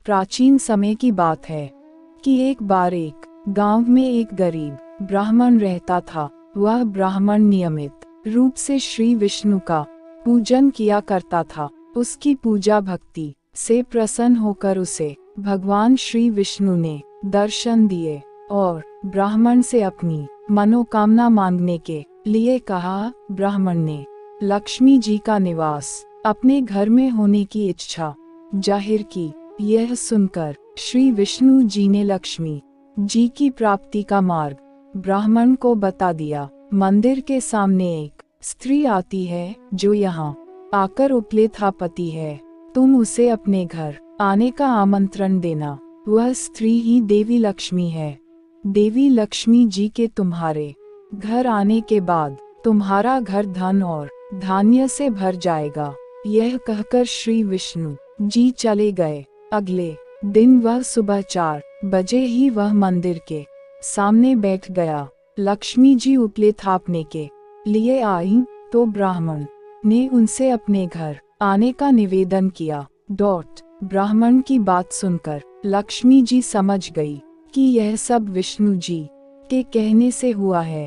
प्राचीन समय की बात है कि एक बार एक गांव में एक गरीब ब्राह्मण रहता था। वह ब्राह्मण नियमित रूप से श्री विष्णु का पूजन किया करता था। उसकी पूजा भक्ति से प्रसन्न होकर उसे भगवान श्री विष्णु ने दर्शन दिए और ब्राह्मण से अपनी मनोकामना मांगने के लिए कहा। ब्राह्मण ने लक्ष्मी जी का निवास अपने घर में होने की इच्छा जाहिर की। यह सुनकर श्री विष्णु जी ने लक्ष्मी जी की प्राप्ति का मार्ग ब्राह्मण को बता दिया। मंदिर के सामने एक स्त्री आती है जो यहाँ आकर उपलेथापति है। तुम उसे अपने घर आने का आमंत्रण देना। वह स्त्री ही देवी लक्ष्मी है। देवी लक्ष्मी जी के तुम्हारे घर आने के बाद तुम्हारा घर धन और धान्य से भर जाएगा। यह कहकर श्री विष्णु जी चले गए। अगले दिन वह सुबह 4 बजे ही वह मंदिर के सामने बैठ गया। लक्ष्मी जी उपलेथापने के लिए आई तो ब्राह्मण ने उनसे अपने घर आने का निवेदन किया। ब्राह्मण की बात सुनकर लक्ष्मी जी समझ गई कि यह सब विष्णु जी के कहने से हुआ है।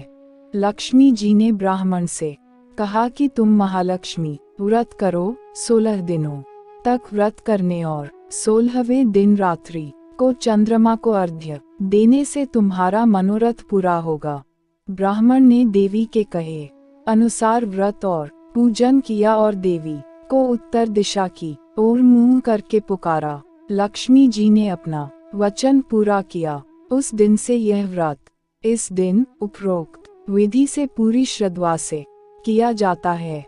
लक्ष्मी जी ने ब्राह्मण से कहा कि तुम महालक्ष्मी व्रत करो। 16 दिनों तक व्रत करने और 16वें दिन रात्रि को चंद्रमा को अर्घ्य देने से तुम्हारा मनोरथ पूरा होगा। ब्राह्मण ने देवी के कहे अनुसार व्रत और पूजन किया और देवी को उत्तर दिशा की ओर मुंह करके पुकारा। लक्ष्मी जी ने अपना वचन पूरा किया। उस दिन से यह व्रत इस दिन उपरोक्त विधि से पूरी श्रद्धा से किया जाता है।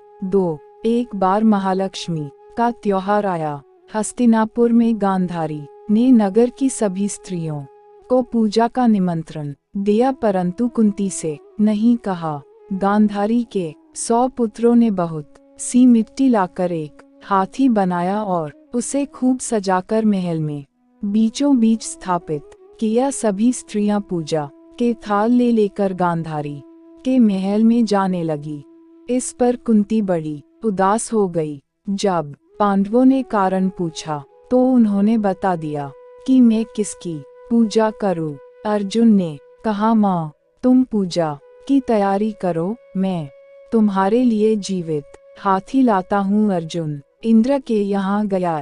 एक बार महालक्ष्मी का त्योहार आया। हस्तिनापुर में गांधारी ने नगर की सभी स्त्रियों को पूजा का निमंत्रण दिया परंतु कुंती से नहीं कहा। गांधारी के 100 पुत्रों ने बहुत सी मिट्टी लाकर एक हाथी बनाया और उसे खूब सजाकर महल में बीचों बीच स्थापित किया। सभी स्त्रियां पूजा के थाल ले लेकर गांधारी के महल में जाने लगी। इस पर कुंती बड़ी उदास हो गई। जब पांडवों ने कारण पूछा तो उन्होंने बता दिया कि मैं किसकी पूजा करूं। अर्जुन ने कहा माँ तुम पूजा की तैयारी करो, मैं तुम्हारे लिए जीवित हाथी लाता हूँ। अर्जुन इंद्र के यहाँ गया।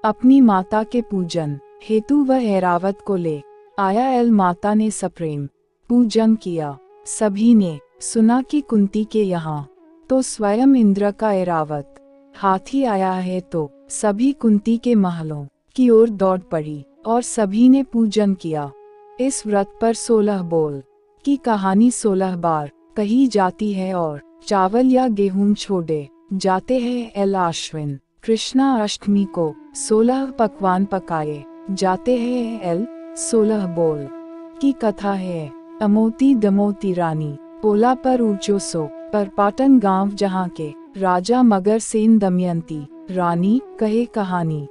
अपनी माता के पूजन हेतु वह ऐरावत को ले आया। माता ने सप्रेम पूजन किया। सभी ने सुना कि कुंती के यहाँ तो स्वयं इंद्र का ऐरावत हाथी आया है तो सभी कुंती के महलों की ओर दौड़ पड़ी और सभी ने पूजन किया। इस व्रत पर 16 बोल की कहानी 16 बार कही जाती है और चावल या गेहूं छोड़े जाते हैं। आश्विन कृष्णा अष्टमी को 16 पकवान पकाए जाते हैं। 16 बोल की कथा है। अमोती दमोती रानी पोला पर ऊंचो सो पर पाटन गांव जहाँ के राजा मगर सेन दमयंती रानी कहे कहानी।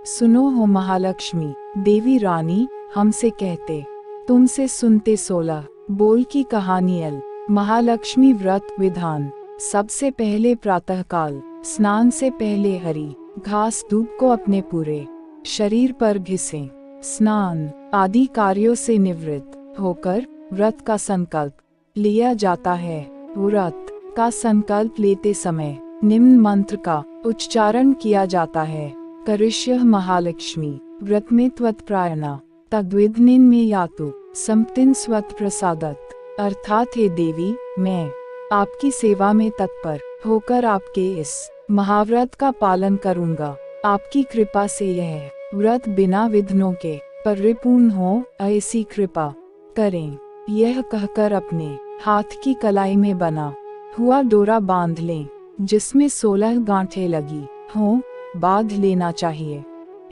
सुनो हो महालक्ष्मी देवी रानी हमसे कहते तुमसे सुनते 16 बोल की कहानी। महालक्ष्मी व्रत विधान। सबसे पहले प्रातःकाल स्नान से पहले हरी घास धूप को अपने पूरे शरीर पर घिसें। स्नान आदि कार्यों से निवृत्त होकर व्रत का संकल्प लिया जाता है। व्रत का संकल्प लेते समय निम्न मंत्र का उच्चारण किया जाता है। करिष्यः महालक्ष्मी व्रत में त्वत्प्रायणा तद्विघ्नेन में यातु सम्पत्तिं स्वत प्रसादत। अर्थात हे देवी मैं आपकी सेवा में तत्पर होकर आपके इस महाव्रत का पालन करूंगा। आपकी कृपा से यह व्रत बिना विघ्नों के परिपूर्ण हो ऐसी कृपा करें। यह कहकर अपने हाथ की कलाई में बना हुआ डोरा बांध लें जिसमें 16 गांठें लगी हों। बांध लेना चाहिए।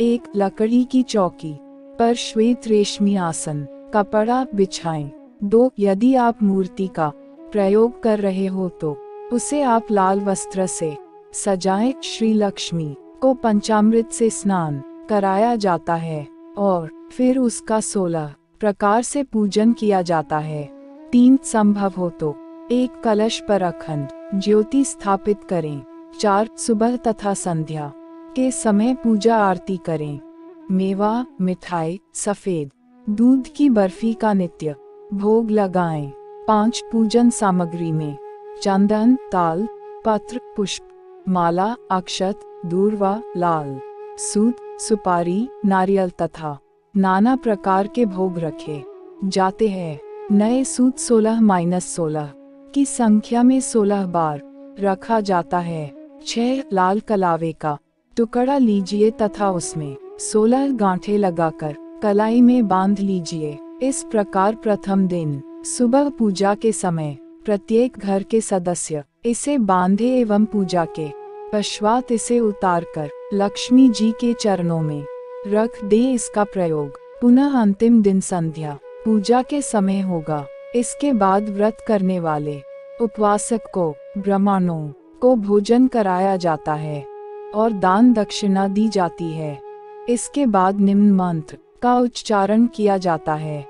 एक लकड़ी की चौकी पर श्वेत रेशमी आसन कपड़ा बिछाएं। 2 यदि आप मूर्ति का प्रयोग कर रहे हो तो उसे आप लाल वस्त्र से सजाएं। श्री लक्ष्मी को पंचामृत से स्नान कराया जाता है और फिर उसका 16 प्रकार से पूजन किया जाता है। 3 संभव हो तो एक कलश पर अखंड ज्योति स्थापित करें। 4 सुबह तथा संध्या के समय पूजा आरती करें। मेवा, मिठाई, सफेद दूध की बर्फी का नित्य भोग लगाएं। 5 पूजन सामग्री में चंदन, ताल, पत्र, पुष्प, माला, अक्षत, दूर्वा, लाल सूत, सुपारी, नारियल तथा नाना प्रकार के भोग रखे जाते हैं। नए सूत 16-16 की संख्या में 16 बार रखा जाता है। 6 लाल कलावे का टुकड़ा लीजिए तथा उसमें 16 गांठें लगाकर कलाई में बांध लीजिए। इस प्रकार प्रथम दिन सुबह पूजा के समय प्रत्येक घर के सदस्य इसे बांधे एवं पूजा के पश्चात इसे उतारकर लक्ष्मी जी के चरणों में रख दे। इसका प्रयोग पुनः अंतिम दिन संध्या पूजा के समय होगा। इसके बाद व्रत करने वाले उपवासक को ब्राह्मणों को भोजन कराया जाता है और दान दक्षिणा दी जाती है। इसके बाद निम्न मंत्र का उच्चारण किया जाता है।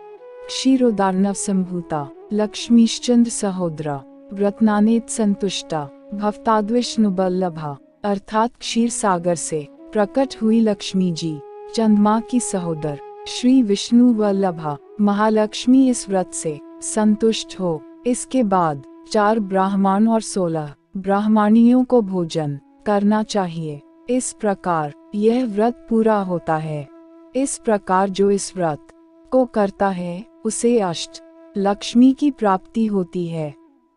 क्षीरोदार्णव संभूता लक्ष्मीश्चंद्र सहोदरा व्रतनानेत संतुष्टा भवताद्विष्णुबल्लभा, अर्थात क्षीर सागर से प्रकट हुई लक्ष्मी जी चंद्रमा की सहोदर श्री विष्णु वल्लभा महालक्ष्मी इस व्रत से संतुष्ट हो। इसके बाद 4 ब्राह्मण और 16 ब्राह्मणियों को भोजन करना चाहिए। इस प्रकार यह व्रत पूरा होता है। इस प्रकार जो इस व्रत को करता है उसे अष्ट लक्ष्मी की प्राप्ति होती है।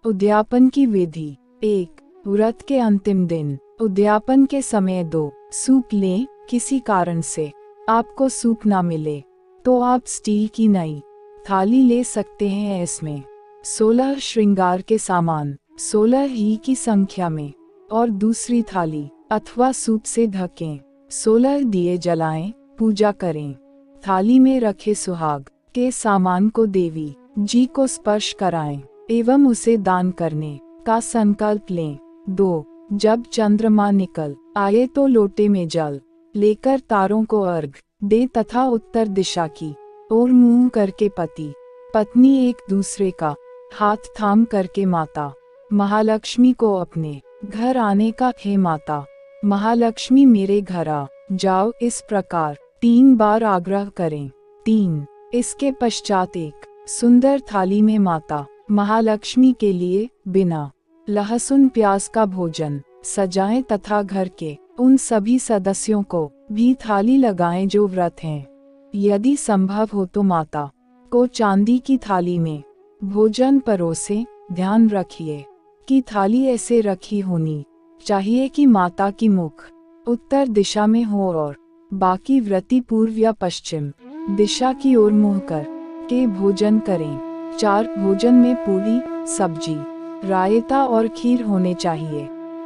उद्यापन की विधि 1 व्रत के अंतिम दिन उद्यापन के समय 2 सूप लें। किसी कारण से आपको सूप ना मिले तो आप स्टील की नई थाली ले सकते हैं। इसमें 16 श्रृंगार के सामान 16 ही की संख्या में और दूसरी थाली अथवा सूप से ढकें। 16 दिए जलाएं, पूजा करें। थाली में रखे सुहाग के सामान को देवी जी को स्पर्श कराएं एवं उसे दान करने का संकल्प लें। 2 जब चंद्रमा निकल आए तो लोटे में जल लेकर तारों को अर्घ दे तथा उत्तर दिशा की ओर मुंह करके पति पत्नी एक दूसरे का हाथ थाम करके माता महालक्ष्मी को अपने घर आने का हे माता महालक्ष्मी मेरे घर आ जाओ, इस प्रकार 3 बार आग्रह करें। 3 इसके पश्चात एक सुंदर थाली में माता महालक्ष्मी के लिए बिना लहसुन प्याज का भोजन सजाएं तथा घर के उन सभी सदस्यों को भी थाली लगाएं जो व्रत हैं। यदि संभव हो तो माता को चांदी की थाली में भोजन परोसे। ध्यान रखिए कि थाली ऐसे रखी होनी चाहिए कि माता की मुख उत्तर दिशा में हो और बाकी व्रती पूर्व या पश्चिम दिशा की ओर मुँह कर के भोजन करें। 4 भोजन में पूरी, सब्जी, रायता और खीर होने चाहिए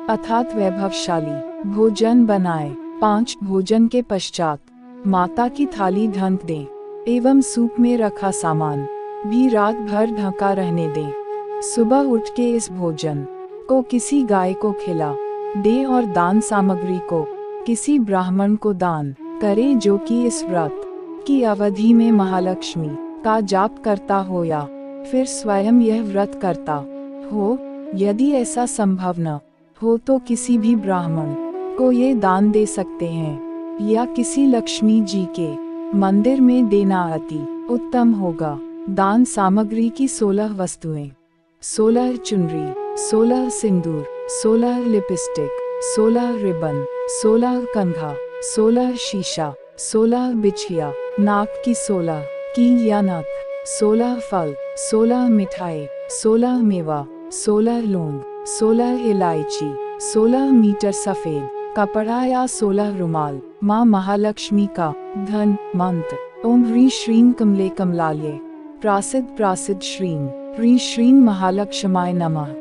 अर्थात वैभवशाली भोजन बनाएं। 5 भोजन के पश्चात माता की थाली ढक दें एवं सूप में रखा सामान भी रात भर ढका रहने दें। सुबह उठ के इस भोजन को किसी गाय को खिला दे और दान सामग्री को किसी ब्राह्मण को दान करें जो कि इस व्रत की अवधि में महालक्ष्मी का जाप करता हो या फिर स्वयं यह व्रत करता हो। यदि ऐसा संभव न हो तो किसी भी ब्राह्मण को ये दान दे सकते हैं या किसी लक्ष्मी जी के मंदिर में देना अति उत्तम होगा। दान सामग्री की 16 वस्तुएं 16 चुनरी, 16 सिंदूर, 16 लिपस्टिक, 16 रिबन, 16 कंघा, 16 शीशा, 16 बिछिया, नाक की 16 कील या नथ, 16 फल, 16 मिठाई, 16 मेवा, 16 लौंग, 16 इलायची, 16 मीटर सफेद कपड़ा या 16 रुमाल। माँ महालक्ष्मी का धन मंत्र ओम ह्रीं श्रीं कमले कमलालये प्रासिद्ध प्रासिद्ध श्रीं ह्रीं श्रीं महालक्ष्माय नमः।